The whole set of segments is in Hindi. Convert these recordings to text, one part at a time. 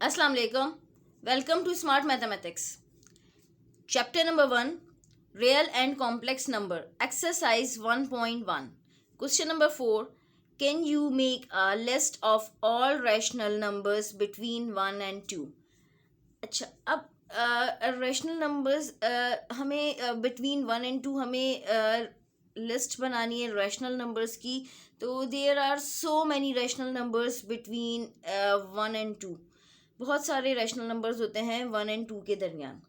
Assalamu alaikum. Welcome to Smart Mathematics. Chapter number 1, Real and Complex Number. Exercise 1.1. Question number 4. Can you make a list of all rational numbers between 1 and 2? अच्छा, अब रैशनल नंबर्स हमें बिटवीन 1 and 2 हमें लिस्ट बनानी है रैशनल नंबर्स की. तो there are so many rational numbers between 1 and 2. बहुत सारे रैशनल नंबर्स होते हैं 1 and 2 के दरमियान.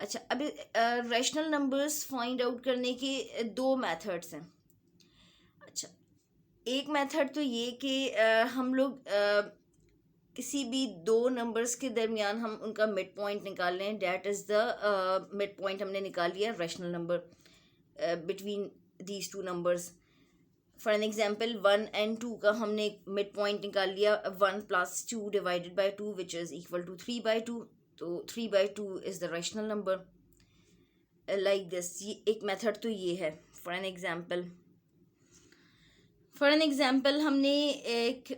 अच्छा, अभी रैशनल नंबर्स फाइंड आउट करने के दो मेथड्स हैं. अच्छा, एक मेथड तो ये कि हम लोग किसी भी दो नंबर्स के दरमियान हम उनका मिड पॉइंट निकाल लें. That is the mid point हमने निकाल लिया rational number between these two numbers. For an example 1 and 2 का हमने मिड पॉइंट निकाल लिया 1 + 2 divided by 2 which is equal to 3/2. तो 3/2 is the rational number. Like this, ये एक मेथड तो ये है. फॉर एन एग्जाम्पल हमने एक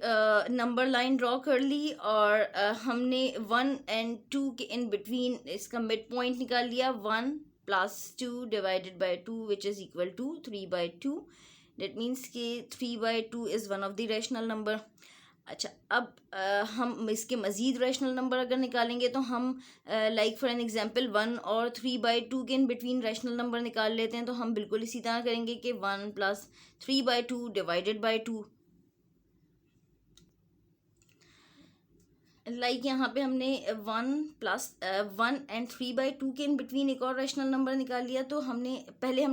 नंबर लाइन ड्रॉ कर ली और हमने 1 and 2 के इन बिटवीन इसका मिड पॉइंट निकाल लिया 1 + 2 divided by 2 which is equal to 3/2. That means कि 3/2 is one of the rational number. अच्छा, अब हम इसके मज़ीद रैशनल नंबर अगर निकालेंगे तो हम लाइक फॉर एन एग्जांपल 1 और 3/2 के इन बिटवीन रैशनल नंबर निकाल लेते हैं. तो हम बिल्कुल इसी तरह करेंगे कि 1 + 3/2 डिवाइडेड बाई 2. लाइक यहाँ पे हमने 1 and 3/2 के इन बिटवीन एक और रैशनल नंबर निकाल लिया. तो हमने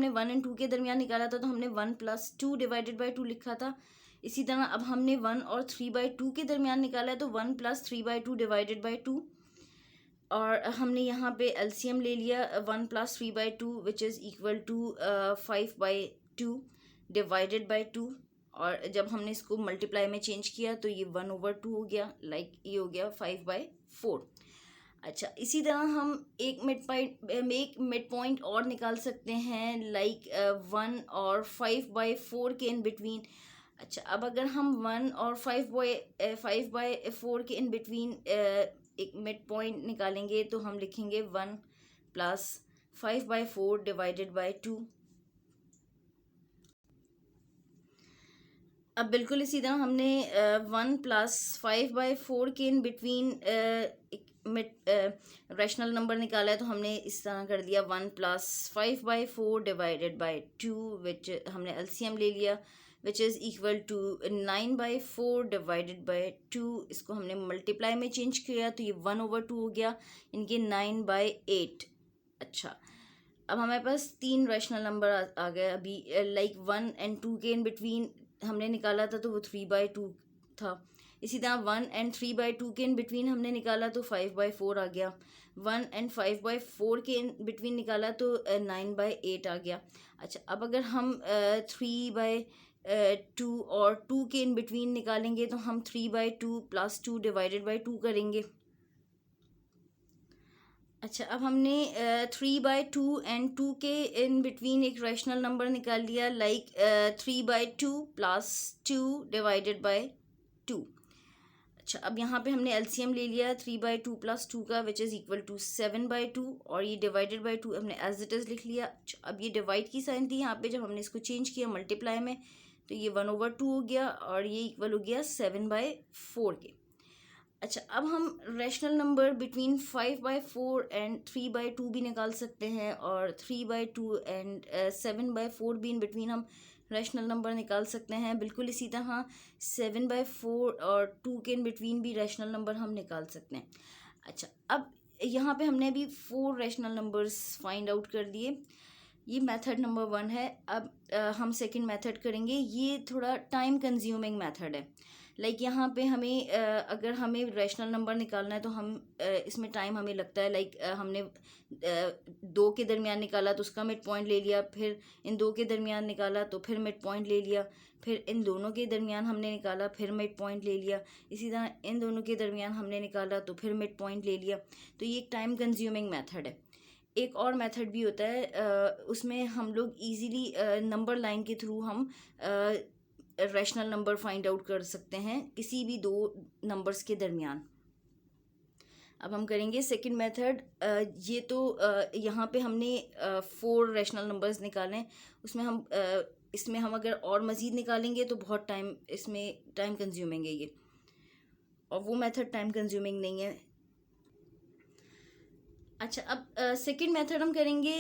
1 and 2 के दरमियान निकाला था, तो हमने 1 + 2 डिवाइडेड बाई 2 लिखा था. इसी तरह अब हमने 1 और 3/2 के दरमियान निकाला है, तो 1 + 3/2 डिवाइडेड बाई 2. और हमने यहाँ पे एलसीएम ले लिया 1 + 3/2 which is equal to 5/2 divided by 2. और जब हमने इसको मल्टीप्लाई में चेंज किया तो ये 1/2 हो गया. लाइक ये हो गया 5/4. अच्छा, इसी तरह हम एक मिड पॉइंट और निकाल सकते हैं लाइक 1 और 5/4 के इन बिटवीन. अच्छा, अब अगर हम 1 और 5/4 के इन बिटवीन एक मिड पॉइंट निकालेंगे तो हम लिखेंगे 1 + 5/4 डिवाइडेड बाई 2. अब बिल्कुल इसी तरह हमने 1 + 5/4 के इन बिटवीन एक मिड रैशनल नंबर निकाला है. तो हमने इस तरह कर दिया 1 + 5/4 डिवाइडेड बाई 2 विच हमने एलसीएम ले लिया which is equal to 9/4 divided by 2. इसको हमने मल्टीप्लाई में चेंज किया तो ये 1/2 हो गया. इनके 9/8. अच्छा, अब हमारे पास तीन रैशनल नंबर आ गए अभी. लाइक 1 and 2 के इन बिटवीन हमने निकाला था तो वो 3/2 था. इसी तरह 1 and 3/2 के इन बिटवीन हमने निकाला तो 5/4 आ गया. 1 and 5/4 के इन बिटवीन निकाला तो 9/8 आ गया. अच्छा, अब अगर हम 3/2 और 2 के इन बिटवीन निकालेंगे तो हम 3/2 + 2 डिवाइडेड बाई 2 करेंगे. अच्छा, अब हमने 3/2 and 2 के इन बिटवीन एक रैशनल नंबर निकाल लिया लाइक 3/2 + 2 डिवाइडेड बाई 2. अच्छा, अब यहाँ पे हमने एलसीएम ले लिया 3/2 + 2 का विच इज़ इक्वल टू 7/2. और ये डिवाइडेड बाई 2 हमने एज इट इज़ लिख लिया. अच्छा, अब ये डिवाइड की साइन थी यहाँ पे, जब हमने इसको चेंज किया मल्टीप्लाई में तो ये 1/2 हो गया और ये इक्वल हो गया 7/4 के. अच्छा, अब हम रैशनल नंबर बिटवीन 5/4 एंड 3/2 भी निकाल सकते हैं और 3/2 एंड 7/4 भी इन बिटवीन हम रैशनल नंबर निकाल सकते हैं. बिल्कुल इसी तरह 7/4 और 2 के इन बिटवीन भी रैशनल नंबर हम निकाल सकते हैं. अच्छा, अब यहाँ पे हमने अभी 4 रैशनल नंबर्स फाइंड आउट कर दिए. ये मेथड नंबर 1 है. अब हम सेकंड मेथड करेंगे. ये थोड़ा टाइम कंज्यूमिंग मेथड है. लाइक यहाँ पे हमें अगर हमें रैशनल नंबर निकालना है तो हम इसमें टाइम हमें लगता है. लाइक हमने 2 के दरमियान निकाला तो उसका मिड पॉइंट ले लिया, फिर इन 2 के दरमियान निकाला तो फिर मिड पॉइंट ले लिया, फिर इन दोनों के दरमियान हमने निकाला फिर मिड पॉइंट ले लिया, इसी तरह इन दोनों के दरमियान हमने निकाला तो फिर मिड पॉइंट ले लिया. तो ये एक टाइम कंज्यूमिंग मेथड है. एक और मेथड भी होता है, उसमें हम लोग इजीली नंबर लाइन के थ्रू हम रैशनल नंबर फाइंड आउट कर सकते हैं किसी भी दो नंबर्स के दरमियान. अब हम करेंगे सेकंड मेथड। ये तो यहाँ पे हमने 4 रैशनल नंबर्स निकाले हैं, उसमें हम इसमें हम अगर और मज़ीद निकालेंगे तो बहुत टाइम इसमें टाइम कंज्यूमिंग है ये, और वो मेथड टाइम कंज्यूमिंग नहीं है। अच्छा, अब सेकंड मेथड हम करेंगे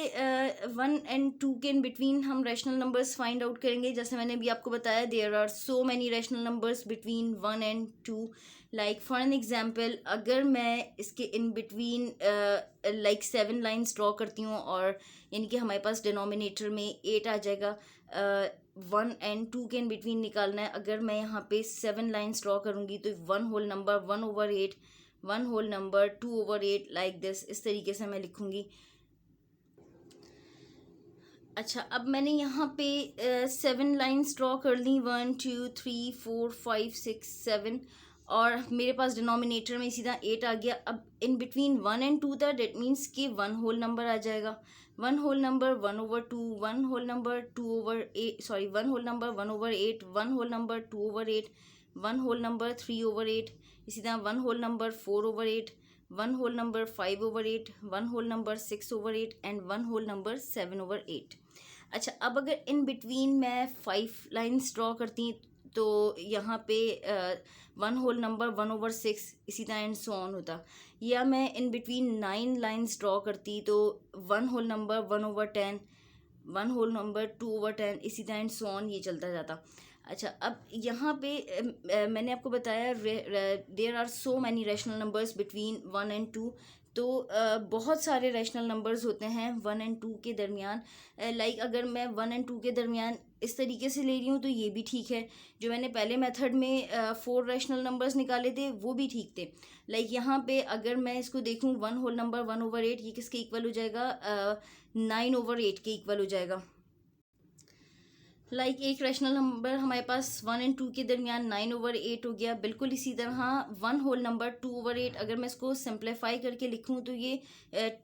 1 एंड 2 के इन बिटवीन हम रैशनल नंबर्स फाइंड आउट करेंगे। जैसे मैंने अभी आपको बताया, there are so many rational numbers between 1 and 2। Like for an example, अगर मैं इसके in between like 7 lines draw करती हूँ, और यानी कि हमारे पास डिनोमिनेटर में 8 आ जाएगा। 1 एंड 2 के इन बिटवीन निकालना है। अगर मैं यहाँ पे 7 लाइन्स ड्रॉ करूँगी तो 1 whole number 1/8, 1 whole number 2/8, like this, इस तरीके से मैं लिखूंगी। अच्छा, अब मैंने यहाँ पे 7 लाइन्स ड्रॉ कर ली, 1 2 3 4 5 6 7, और मेरे पास डिनोमिनेटर में सीधा 8 आ गया। अब इन बिटवीन 1 एंड 2 था, डेट मीन्स कि 1 होल नंबर आ जाएगा। 1 whole number 1/2, 1 whole number 2/8, sorry 1 whole number 1/8, 1 whole number 2/8, 1 whole number 3/8, इसी तरह 1 whole number 4/8, 1 whole number 5/8, 1 whole number 6/8 and 1 whole number 7/8। अच्छा, अब अगर इन बिटवीन मैं 5 लाइन्स ड्रॉ करती तो यहाँ पे 1 होल नंबर 1/6, इसी तरह एंड सो ऑन होता। या मैं इन बिटवीन 9 लाइन्स ड्रॉ करती तो 1 होल नंबर 1/10, 1 होल नंबर 2/10, इसी तरह एंड सो ऑन, ये चलता जाता। अच्छा, अब यहाँ पे मैंने आपको बताया there are so many rational numbers between 1 and 2। तो बहुत सारे रैशनल नंबर्स होते हैं 1 एंड 2 के दरमियान। लाइक अगर मैं 1 एंड 2 के दरमियान इस तरीके से ले रही हूँ तो ये भी ठीक है। जो मैंने पहले मेथड में 4 रैशनल नंबर्स निकाले थे वो भी ठीक थे। लाइक यहाँ पे अगर मैं इसको देखूँ, 1 होल नंबर 1/8, ये किसके इक्वल हो जाएगा? 9/8 के इक्वल हो जाएगा। लाइक एक रैशनल नंबर हमारे पास 1 एंड 2 के दरमियान 9/8 हो गया। बिल्कुल इसी तरह 1 होल नंबर 2/8, अगर मैं इसको सिंप्लीफाई करके लिखूं तो ये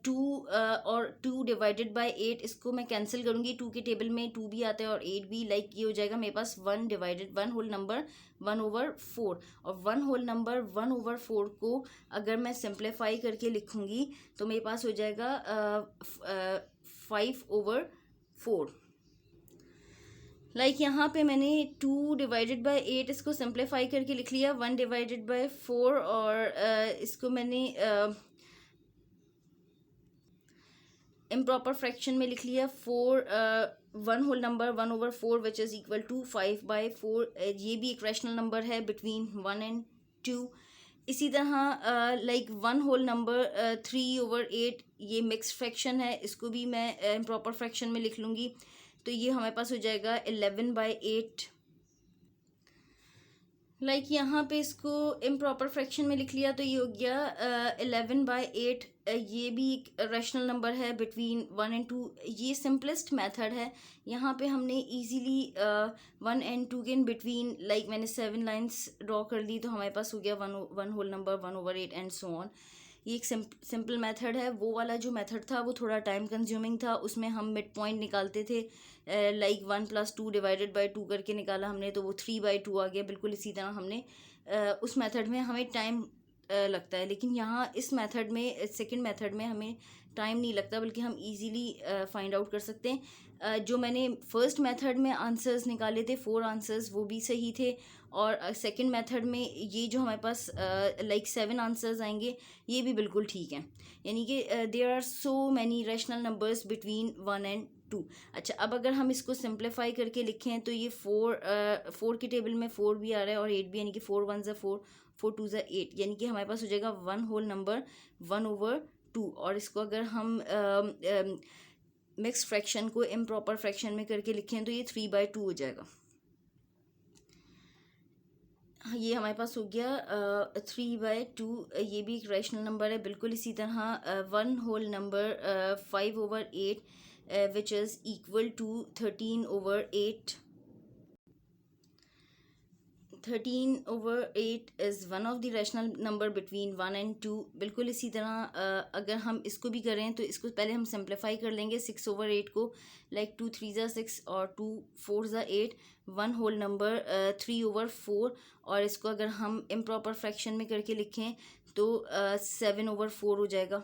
2 और 2 डिवाइडेड बाय 8, इसको मैं कैंसिल करूंगी। 2 के टेबल में 2 भी आता है और 8 भी। लाइक ये हो जाएगा मेरे पास 1 होल नंबर 1/4, और 1 होल नंबर 1/4 को अगर मैं सिंप्लीफाई करके लिखूंगी तो मेरे पास हो जाएगा 5/4। लाइक यहाँ पे मैंने 2 डिवाइडेड बाय 8 इसको सिंप्लीफाई करके लिख लिया 1 डिवाइडेड बाय 4, और इसको मैंने इम्प्रॉपर फ्रैक्शन में लिख लिया 1 whole number 1/4 which is equal to 5/4। ये भी एक रैशनल नंबर है बिटवीन 1 एंड 2। इसी तरह लाइक 1 होल नंबर 3/8, ये मिक्स फ्रैक्शन है, इसको भी मैं इम्प्रॉपर फ्रैक्शन में लिख लूँगी। तो ये हमारे पास हो जाएगा 11/8। लाइक यहाँ पे इसको इम्प्रॉपर फ्रैक्शन में लिख लिया तो ये हो गया 11/8। ये भी एक रैशनल नंबर है बिटवीन 1 एंड 2। ये सिंपलेस्ट मेथड है। यहाँ पे हमने इजीली 1 एंड 2 के इन बिटवीन, लाइक मैंने 7 लाइन्स ड्रॉ कर ली तो हमारे पास हो गया 1 whole number 1/8 and so on. ये एक सिंपल मेथड है। वो वाला जो मेथड था वो थोड़ा टाइम कंज्यूमिंग था, उसमें हम मिड पॉइंट निकालते थे। लाइक 1 + 2 डिवाइडेड बाय 2 करके निकाला हमने तो वो 3/2 आ गया। बिल्कुल इसी तरह हमने उस मेथड में हमें टाइम लगता है, लेकिन यहाँ इस मेथड में, सेकंड मेथड में हमें टाइम नहीं लगता, बल्कि हम इजीली फाइंड आउट कर सकते हैं। जो मैंने फर्स्ट मेथड में आंसर्स निकाले थे 4 आंसर्स, वो भी सही थे, और सेकंड मेथड में ये जो हमारे पास लाइक 7 आंसर्स आएंगे ये भी बिल्कुल ठीक हैं। यानी कि there are so many rational numbers between 1 and 2। अच्छा, अब अगर हम इसको सिंप्लीफाई करके लिखें तो ये 4 के टेबल में 4 भी आ रहा है और 8 भी, यानी कि 4 × 1 = 4, 4 × 2 = 8, यानी कि हमारे पास हो जाएगा 1 होल नंबर 1/2। और इसको अगर हम मिक्स फ्रैक्शन को इम्प्रॉपर फ्रैक्शन में करके लिखें तो ये 3/2 हो जाएगा। ये हमारे पास हो गया 3/2। ये भी एक रैशनल नंबर है। बिल्कुल इसी तरह 1 whole number 5/8 which is equal to 13/8। 13/8 is one of the rational number between 1 and 2। बिल्कुल इसी तरह अगर हम इसको भी करें तो इसको पहले हम सिंप्लीफाई कर लेंगे 6/8 को, लाइक 2 3 ज़ा 6 और 2 4 ज़ा 8, वन होल नंबर 3/4। और इसको अगर हम इम्प्रॉपर फ्रैक्शन में करके लिखें तो 7/4 हो जाएगा।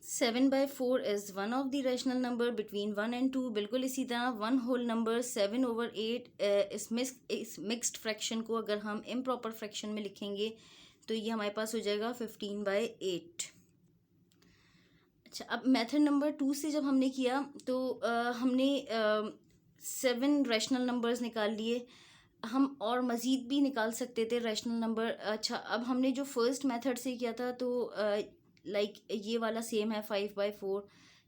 7/4 is one of the rational number between 1 and 2। बिल्कुल इसी तरह वन होल नंबर 7/8 इस मिक्स्ड फ्रैक्शन को अगर हम इम्प्रॉपर फ्रैक्शन में लिखेंगे तो ये हमारे पास हो जाएगा 15/8। अच्छा, अब मेथड नंबर 2 से जब हमने किया तो हमने 7 रैशनल नंबर्स निकाल लिए। हम और मज़ीद भी निकाल सकते थे रैशनल नंबर। अच्छा, अब हमने जो फर्स्ट मेथड से किया था तो लाइक ये वाला सेम है 5/4,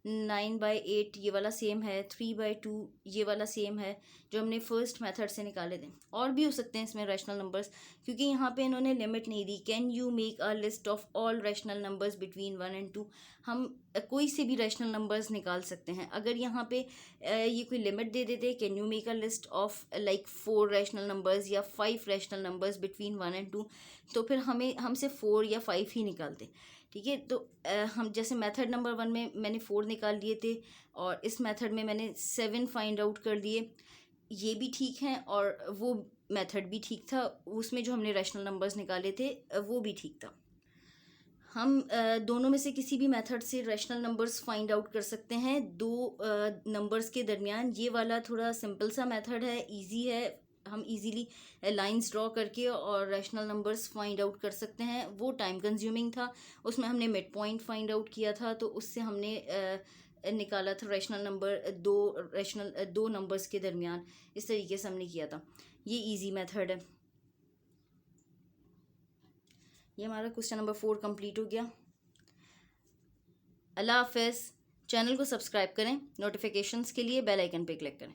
9/8 ये वाला सेम है, 3/2 ये वाला सेम है जो हमने फर्स्ट मेथड से निकाले थे। और भी हो सकते हैं इसमें रैशनल नंबर्स, क्योंकि यहाँ पे इन्होंने लिमिट नहीं दी। Can you make a list of all rational numbers between 1 and 2। हम कोई से भी रैशनल नंबर्स निकाल सकते हैं। अगर यहाँ पे ये कोई लिमिट दे देते, can you make a list of like 4 rational numbers या 5 रैशनल नंबर्स बिटवीन 1 and 2, तो फिर हमसे 4 या 5 ही निकालते। ठीक है, तो हम जैसे मेथड नंबर 1 में मैंने 4 निकाल लिए थे और इस मेथड में मैंने 7 फाइंड आउट कर दिए। ये भी ठीक है और वो मेथड भी ठीक था, उसमें जो हमने रैशनल नंबर्स निकाले थे वो भी ठीक था। हम दोनों में से किसी भी मेथड से रैशनल नंबर्स फाइंड आउट कर सकते हैं दो नंबर्स के दरमियान। ये वाला थोड़ा सिंपल सा मेथड है, इजी है। हम इजीली लाइंस ड्रॉ करके और रैशनल नंबर्स फाइंड आउट कर सकते हैं। वो टाइम कंज्यूमिंग था, उसमें हमने मिड पॉइंट फाइंड आउट किया था, तो उससे हमने निकाला था रैशनल नंबर दो नंबर्स के दरमियान। इस तरीके से हमने किया था। ये इजी मेथड है। ये हमारा क्वेश्चन नंबर 4 कंप्लीट हो गया। अल्लाह हाफ़िज़। चैनल को सब्सक्राइब करें, नोटिफिकेशंस के लिए बेल आइकन पे क्लिक करें।